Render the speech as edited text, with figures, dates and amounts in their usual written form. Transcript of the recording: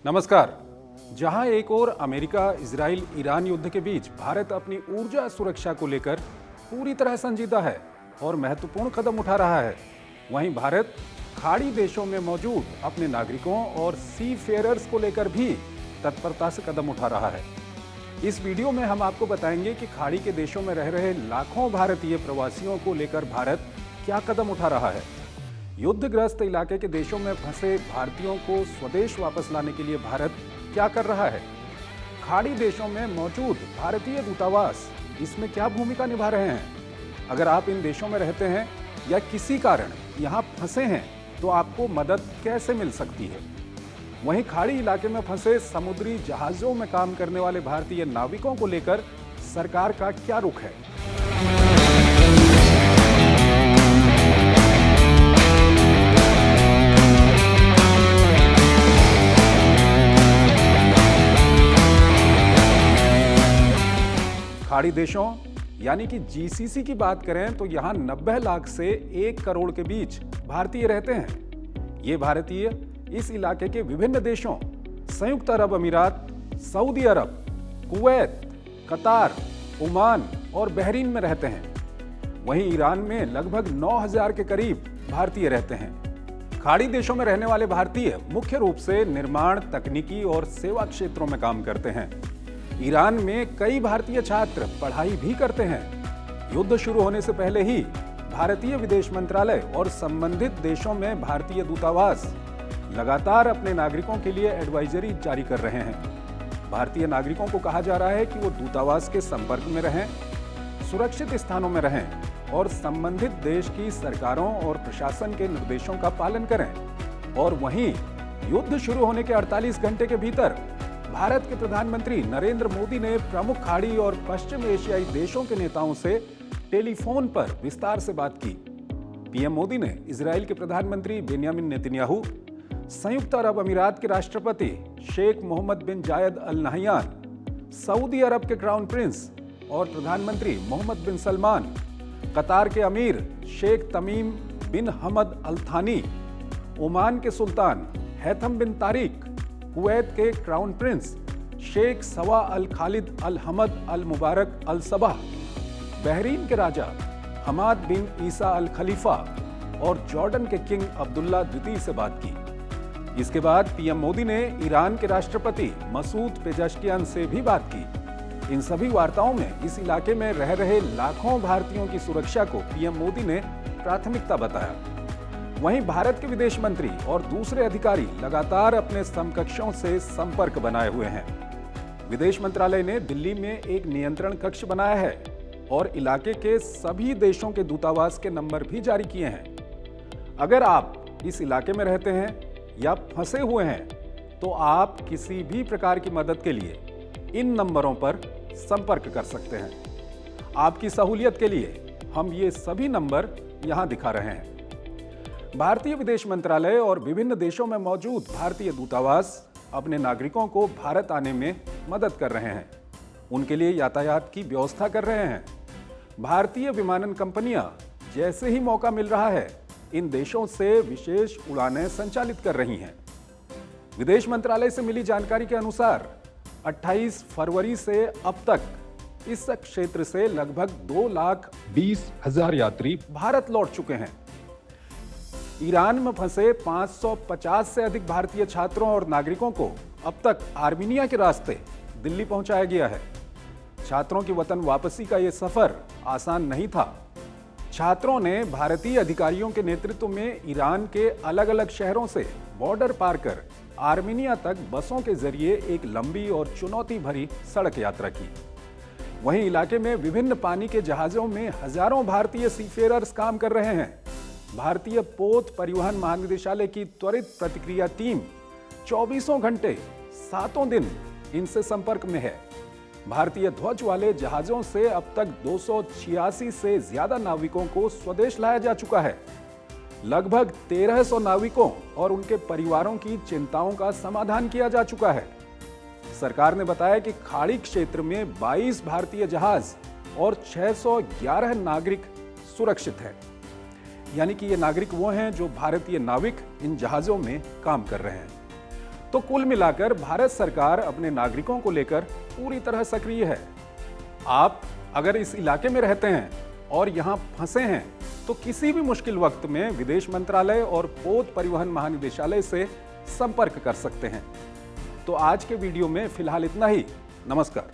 नमस्कार। जहां एक ओर अमेरिका, इजराइल, ईरान युद्ध के बीच भारत अपनी ऊर्जा सुरक्षा को लेकर पूरी तरह संजीदा है और महत्वपूर्ण कदम उठा रहा है, वहीं भारत खाड़ी देशों में मौजूद अपने नागरिकों और सी फेयरर्स को लेकर भी तत्परता से कदम उठा रहा है। इस वीडियो में हम आपको बताएंगे कि खाड़ी के देशों में रह रहे लाखों भारतीय प्रवासियों को लेकर भारत क्या कदम उठा रहा है। युद्धग्रस्त इलाके के देशों में फंसे भारतीयों को स्वदेश वापस लाने के लिए भारत क्या कर रहा है। खाड़ी देशों में मौजूद भारतीय दूतावास इसमें क्या भूमिका निभा रहे हैं। अगर आप इन देशों में रहते हैं या किसी कारण यहाँ फंसे हैं तो आपको मदद कैसे मिल सकती है। वहीं खाड़ी इलाके में फंसे समुद्री जहाजों में काम करने वाले भारतीय नाविकों को लेकर सरकार का क्या रुख है। खाड़ी देशों यानी कि जीसीसी की बात करें तो यहाँ 90 लाख से 1 करोड़ के बीच भारतीय रहते हैं। ये भारतीय इस इलाके के विभिन्न देशों संयुक्त अरब अमीरात, सऊदी अरब, कुवैत, कतार, ओमान और बहरीन में रहते हैं। वहीं ईरान में लगभग 9000 के करीब भारतीय रहते हैं। खाड़ी देशों में रहने वाले भारतीय मुख्य रूप से निर्माण, तकनीकी और सेवा क्षेत्रों में काम करते हैं। ईरान में कई भारतीय छात्र पढ़ाई भी करते हैं। युद्ध शुरू होने से पहले ही भारतीय विदेश मंत्रालय और संबंधित देशों में भारतीय दूतावास लगातार अपने नागरिकों के लिए एडवाइजरी जारी कर रहे हैं। भारतीय नागरिकों को कहा जा रहा है कि वो दूतावास के संपर्क में रहें, सुरक्षित स्थानों में रहें और संबंधित देश की सरकारों और प्रशासन के निर्देशों का पालन करें। और वहीं युद्ध शुरू होने के 48 घंटे के भीतर भारत के प्रधानमंत्री नरेंद्र मोदी ने प्रमुख खाड़ी और पश्चिम एशियाई देशों के नेताओं से टेलीफोन पर विस्तार से बात की। पीएम मोदी ने इजराइल के प्रधानमंत्री बेंयामिन नेतन्याहू, संयुक्त अरब अमीरात के राष्ट्रपति शेख मोहम्मद बिन जायद अल नहयान, सऊदी अरब के क्राउन प्रिंस और प्रधानमंत्री मोहम्मद बिन सलमान, कतार के अमीर शेख तमीम बिन हमद अल थानी, ओमान के सुल्तान हैथम बिन तारिक, कुवैत के क्राउन प्रिंस शेख सवा अल खालिद अल हमद अल मुबारक अल सबाह, बहरीन के राजा हमाद बिन ईसा अल खलीफा और जॉर्डन के किंग अब्दुल्ला द्वितीय से बात की। इसके बाद पीएम मोदी ने ईरान के राष्ट्रपति मसूद पेजेश्कियान से भी बात की। इन सभी वार्ताओं में इस इलाके में रह रहे लाखों भारतीयों की सुरक्षा को पीएम मोदी ने प्राथमिकता बताया। वहीं भारत के विदेश मंत्री और दूसरे अधिकारी लगातार अपने समकक्षों से संपर्क बनाए हुए हैं। विदेश मंत्रालय ने दिल्ली में एक नियंत्रण कक्ष बनाया है और इलाके के सभी देशों के दूतावास के नंबर भी जारी किए हैं। अगर आप इस इलाके में रहते हैं या फंसे हुए हैं तो आप किसी भी प्रकार की मदद के लिए इन नंबरों पर संपर्क कर सकते हैं। आपकी सहूलियत के लिए हम ये सभी नंबर यहां दिखा रहे हैं। भारतीय विदेश मंत्रालय और विभिन्न देशों में मौजूद भारतीय दूतावास अपने नागरिकों को भारत आने में मदद कर रहे हैं। उनके लिए यातायात की व्यवस्था कर रहे हैं। भारतीय विमानन कंपनियां जैसे ही मौका मिल रहा है इन देशों से विशेष उड़ानें संचालित कर रही हैं। विदेश मंत्रालय से मिली जानकारी के अनुसार 28 फरवरी से अब तक इस क्षेत्र से लगभग 2,20,000 यात्री भारत लौट चुके हैं। ईरान में फंसे 550 से अधिक भारतीय छात्रों और नागरिकों को अब तक आर्मीनिया के रास्ते दिल्ली पहुंचाया गया है। छात्रों की वतन वापसी का यह सफर आसान नहीं था। छात्रों ने भारतीय अधिकारियों के नेतृत्व में ईरान के अलग अलग शहरों से बॉर्डर पार कर आर्मीनिया तक बसों के जरिए एक लंबी और चुनौती भरी सड़क यात्रा की। वहीं इलाके में विभिन्न पानी के जहाजों में हजारों भारतीय सीफेयरर्स काम कर रहे हैं। भारतीय पोत परिवहन महानिदेशालय की त्वरित प्रतिक्रिया टीम 24 घंटे 7 दिन इनसे संपर्क में है। भारतीय ध्वज वाले जहाजों से अब तक 286 से ज्यादा नाविकों को स्वदेश लाया जा चुका है। लगभग 1300 नाविकों और उनके परिवारों की चिंताओं का समाधान किया जा चुका है। सरकार ने बताया कि खाड़ी क्षेत्र में 22 भारतीय जहाज और 611 नागरिक सुरक्षित हैं। यानी कि ये नागरिक वो हैं जो भारतीय नाविक इन जहाजों में काम कर रहे हैं। तो कुल मिलाकर भारत सरकार अपने नागरिकों को लेकर पूरी तरह सक्रिय है। आप अगर इस इलाके में रहते हैं और यहां फंसे हैं तो किसी भी मुश्किल वक्त में विदेश मंत्रालय और पोत परिवहन महानिदेशालय से संपर्क कर सकते हैं। तो आज के वीडियो में फिलहाल इतना ही। नमस्कार।